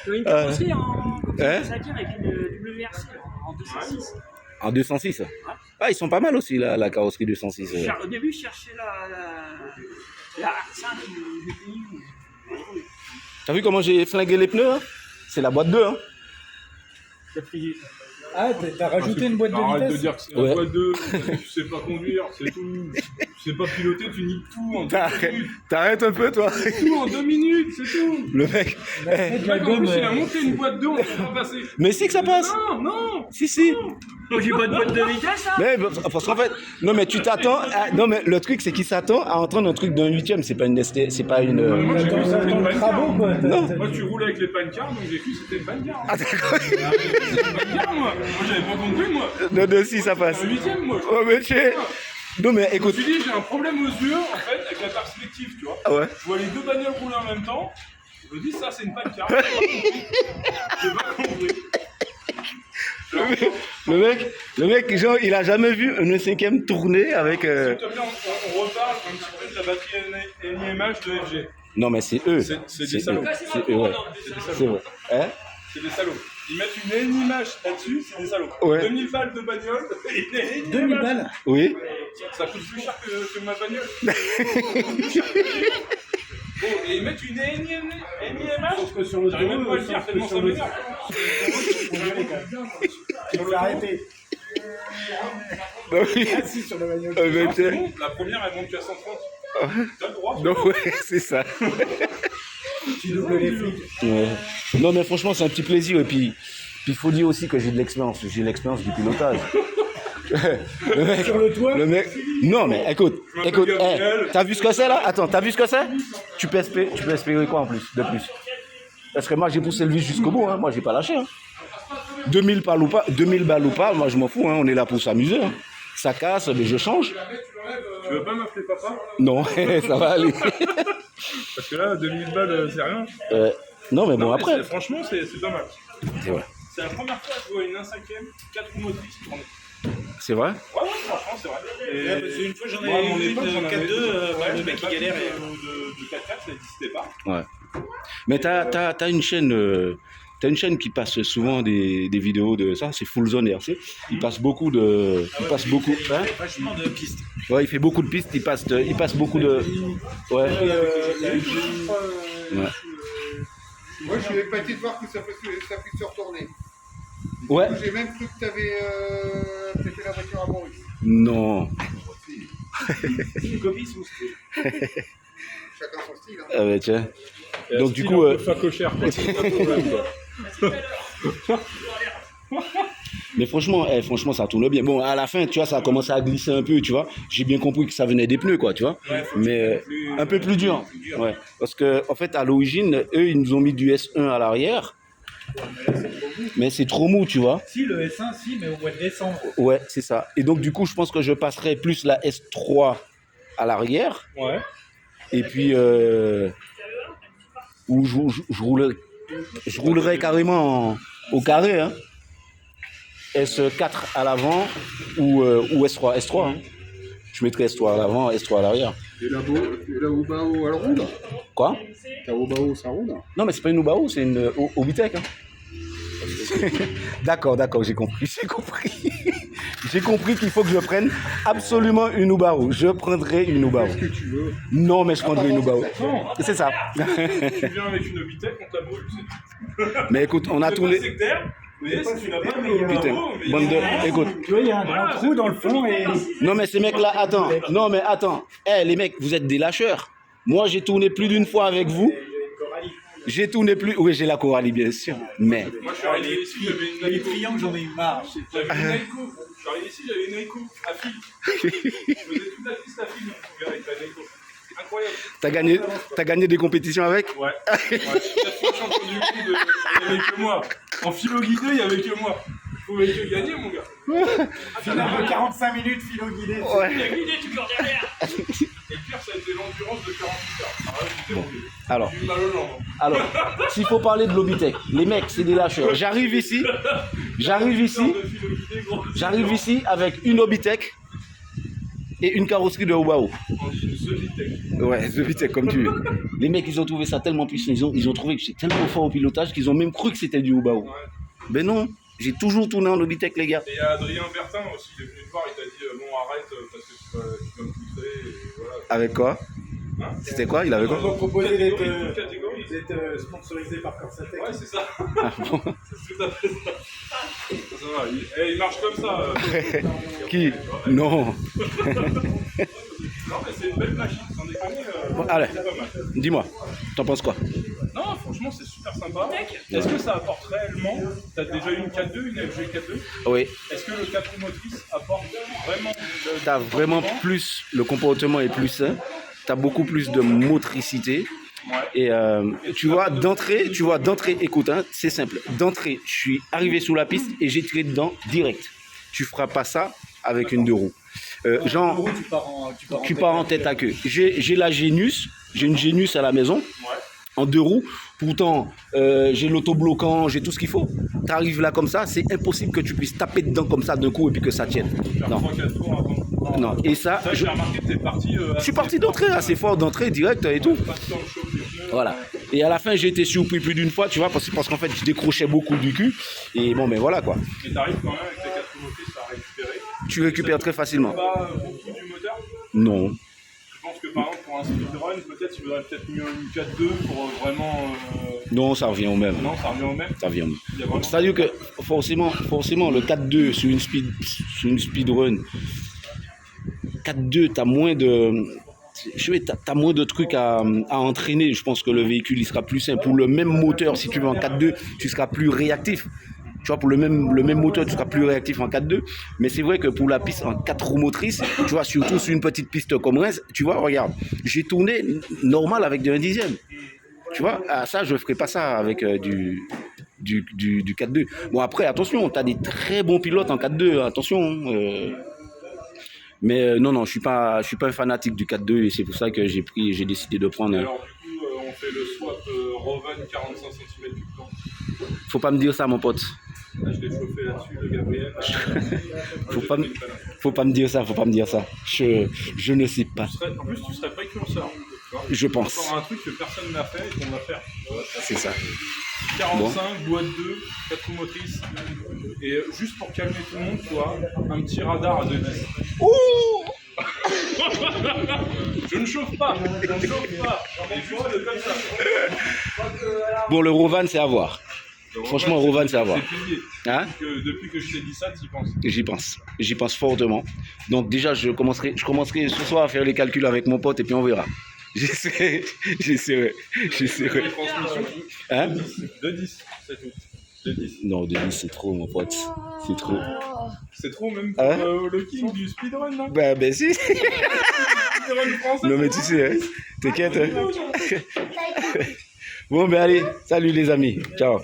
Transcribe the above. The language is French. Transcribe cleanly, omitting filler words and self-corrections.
Une carrosserie en Hein avec une WRC en 206. En 206. Ah, ils sont pas mal aussi, la carrosserie 206. Au début, je cherchais la R5 du GTI. T'as vu comment j'ai flingué les pneus hein? C'est la boîte 2. Hein? Ah, t'as rajouté une boîte de Arrête vitesse. de dire que c'est la boîte 2, tu sais pas conduire, c'est tout. Tu sais pas piloter, tu niques tout en 2 minutes. T'arrêtes un peu, toi. Tout en 2 minutes, c'est tout. Le mec. Le mec, en plus, il a monté une boîte 2, on peut pas passer. Mais si que ça passe. Non. Si. Moi, j'ai pas de boîte de vitesse, hein. Mais parce qu'en fait, non mais tu t'attends. Non mais le truc c'est qu'il s'attend à entendre un truc d'un 8ème. C'est pas une c'est pas une. Moi, j'ai cru que c'était une Bravo, pancar. quoi. Non. Moi, tu roules avec les pancars, donc j'ai cru que c'était une pancar. Ah d'accord. C'était une pancar, moi. Moi, j'avais pas compris, moi. Non si ça passe. Un 8ème, moi. Oh mais tu sais. Non mais Je me écoute. suis dit, j'ai un problème aux yeux, en fait, avec la perspective, tu vois. Ah ouais. Je vois les deux bagnoles rouler en même temps. Je me dis, ça, c'est une pancar. J'ai pas compris. Le mec, genre, il a jamais vu une 5ème tourner avec. S'il te plaît, on reparle un petit peu de la batterie NIMH de FG. Non mais c'est eux. C'est des salauds. C'est eux, ouais. C'est vrai. Hein? C'est des salauds. Ils mettent une NIMH là-dessus, c'est des salauds. Ouais. 2000 balles de bagnole. 2000 balles. Oui. Ça coûte plus cher que ma bagnole. Bon, et ils mettent une NIMH. J'arrive même pas à le dire tellement ça m'énerve. Il faut arrêter. Bah oui. Assis sur la bagnole. Mais Non, tu sais. c'est bon, la première, elle monte qu'à 130. T'as le droit. Non ouais, c'est ça. Tu doubles les flics. Ouais. Non mais franchement c'est un petit plaisir et puis il faut dire aussi que j'ai de l'expérience. J'ai l'expérience du pilotage. Sur le toit. Le mec. Non mais écoute, Gabriel. t'as vu ce que c'est là? Attends, t'as vu ce que c'est? Tu peux espérer quoi en plus, de plus? Parce que moi j'ai poussé le vis jusqu'au bout, hein. Moi j'ai pas lâché. Hein. 2000 balles ou pas, moi je m'en fous, hein. On est là pour s'amuser. Hein. Ça casse, mais je change. Tu veux pas m'appeler papa? Non, ça va aller. Parce que là, 2000 balles, c'est rien. Non mais bon Non, mais après. franchement, c'est pas mal. C'est vrai. C'est la première fois que je vois une 1/5ème, 4 roues motrices tourner. C'est vrai? Ouais, franchement, c'est vrai. Et Ouais, parce qu'une fois, j'en ai moi, à mon vu époque, une j'en avais 4-2, ouais, le mec, il galère. De 4x4, ça n'existait pas. Ouais. Mais t'as une chaîne qui passe souvent des vidéos de ça, c'est Full Zone RC. Il passe beaucoup de. Il passe beaucoup. Hein? Vachement de pistes. Ouais, il fait beaucoup de pistes, il passe beaucoup de. Ouais. Ouais. Moi, je suis épaté de voir que ça puisse se retourner. Ouais. J'ai même cru que tu avais pété la voiture à Maurice. Non. Une copie sous Chacun son style. Hein. Ah ouais, tiens. Donc du coup. Facochère, quoi. C'est pas de problème, quoi. Mais franchement, ça tourne bien. Bon, à la fin, tu vois, ça a commencé à glisser un peu, tu vois. J'ai bien compris que ça venait des pneus, quoi, tu vois. Mais un peu plus dur. Ouais. Parce que, en fait, à l'origine, eux, ils nous ont mis du S1 à l'arrière. Mais c'est trop mou, tu vois. Si, le S1, si, mais au mois de décembre. Ouais, c'est ça. Et donc, du coup, je pense que je passerai plus la S3 à l'arrière. Ouais. Et puis, où je roulerai carrément au carré, hein. S4 à l'avant ou S3. S3, hein. Je mettrai S3 à l'avant, S3 à l'arrière. Et la Ubao, elle roule. Quoi? Ta Ubao, ça roule. Non, mais c'est pas une Ubao, c'est une Obitech. Hein. D'accord, j'ai compris. J'ai compris qu'il faut que je prenne absolument une Ubao. Je prendrai une Ubao. Qu'est-ce que tu veux? Non, mais je prendrai une Ubao. C'est ça. Tu viens avec une Obitech, on t'abrûle, c'est tout. Mais écoute, on a C'est tourné. pas sectaire, mais si tu n'as pas Putain, mais bande de. Écoute. Tu vois, il y a un grand trou dans le fond et. Non, mais ces mecs-là, attends. Non, mais attends. Eh, les mecs, vous êtes des lâcheurs. Moi, j'ai tourné plus d'une fois avec vous. J'ai tourné plus. Oui, j'ai la Coralie, bien sûr. Mais. Moi, je suis arrivé ici, j'avais une Les Naiko. triangles, j'en ai eu marre. J'avais une Naiko. Je suis arrivé ici, j'avais une Naiko à fil. Je faisais toute la piste à fil, mon gars, avec la Naiko. Incroyable. T'as gagné des compétitions avec? Ouais. 4 fois champion du monde, il n'y avait que moi. En philo guidé, il n'y avait que moi. Vous pouvez que gagner, mon gars. Finalement, 45 minutes philo guidé. Ouais. Guidé, tu cours derrière. Et le pire, ça a été l'endurance de 48 heures. Ah ouais, j'étais roulé. Alors, J'ai eu mal aux jambes. s'il faut parler de l'Obitech, les mecs, c'est des lâcheurs. J'arrive ici De philo guidé, gros. avec une Obitech. et une carrosserie de Ubao. On dit une Zolitech. Ouais, The Vitec, comme tu veux. Les mecs, ils ont trouvé ça tellement puissant, ils ont trouvé que j'étais tellement fort au pilotage qu'ils ont même cru que c'était du Ubao. Ouais. Ben non, j'ai toujours tourné en Logitech, les gars. Et Adrien Bertin aussi, il est venu te voir, il t'a dit bon, arrête parce que tu vas me pousser. Et voilà. Avec quoi? Hein? C'était quoi? Il avait quoi? Ils ont proposé Catégorie, catégorie. d'être sponsorisé par Corsatec. Ouais, c'est ça. Ah bon? C'est tout à fait ça. Ça va, il marche comme ça. Qui? Non. Non, mais c'est une belle machine, sans déconner. Bon, allez, C'est pas mal. dis-moi, t'en penses quoi? Non, franchement, c'est super sympa. Est-ce que ça apporte réellement? T'as déjà eu une 4.2, une LG 4.2? Oui, Est-ce que le 4 roues motrices apporte vraiment t'as vraiment plus, le comportement est plus sain, t'as beaucoup plus de motricité. Et tu vois, d'entrée, écoute, hein, c'est simple. D'entrée, je suis arrivé sous la piste et j'ai tiré dedans direct. Tu feras pas ça avec une 2 roues. Genre, tu pars en tête à queue. J'ai la Genius, j'ai une Genius à la maison, en 2 roues. Pourtant, j'ai l'autobloquant, j'ai tout ce qu'il faut. Tu arrives là comme ça, c'est impossible que tu puisses taper dedans comme ça d'un coup et puis que ça tienne. Non. 3-4 tours avant. Non. Et ça, Ça, j'ai remarqué que t'es parti. je suis parti d'entrée, assez fort d'entrée, direct et tout. Parti dans le choc des pneus. Voilà. Et à la fin, j'ai été surpris plus d'une fois, tu vois, parce qu'en fait, je décrochais beaucoup du cul. Et bon, mais voilà quoi. Mais t'arrives quand même avec les 4 roues motrices à récupérer. Tu récupères très facilement. Pas beaucoup du moteur. Non. Je pense que par exemple pour un speedrun, peut-être il faudrait peut-être mieux une 4.2 pour vraiment. Non, ça revient au même. Non, ça revient au même. Ça revient au même. Il y a vraiment. C'est-à-dire que forcément, le 4-2 sur une speedrun, 4-2, t'as moins de trucs à entraîner. Je pense que le véhicule, il sera plus simple. Pour le même moteur, si tu veux en 4-2, tu seras plus réactif. Tu vois, pour le même moteur, tu seras plus réactif en 4-2. Mais c'est vrai que pour la piste en 4 roues motrices, tu vois, surtout sur une petite piste comme Reims, tu vois, regarde, j'ai tourné normal avec de 1/10. Tu vois, ça, je ne ferai pas ça avec du 4-2. Bon, après, attention, tu as des très bons pilotes en 4-2, attention. Mais non, je suis pas un fanatique du 4-2 et c'est pour ça que j'ai décidé de prendre. Alors du coup, on fait le swap Rovan 45 cm3. Faut pas me dire ça, mon pote. Là, je l'ai chauffé là-dessus, le Gabriel. Faut pas me dire ça, Je ne sais pas. En plus, tu serais précurseur. Tu vois. Je pense. Encore un truc que personne n'a fait et qu'on va faire. C'est ça. 45, boîte 2, 4 roues motrices. Et juste pour calmer tout le monde, tu vois, un petit radar à 2.10. Je ne chauffe pas. Et juste comme ça. Bon, le Rovan, c'est à voir. Franchement, Rovan, c'est à voir. C'est plié. Hein? Depuis que je t'ai dit ça, tu y penses. J'y pense fortement. Donc déjà, je commencerai ce soir à faire les calculs avec mon pote et puis on verra. J'essaierai. Les transmissions, Hein? 2.10, c'est tout. 2.10. Non, 2.10, c'est trop, mon pote. C'est trop. C'est trop même pour Hein? le king du speedrun, là. Ben si. Speedrun français. Non, mais tu sais, hein, t'inquiète. Hein. Bon, ben allez, salut les amis. Ciao.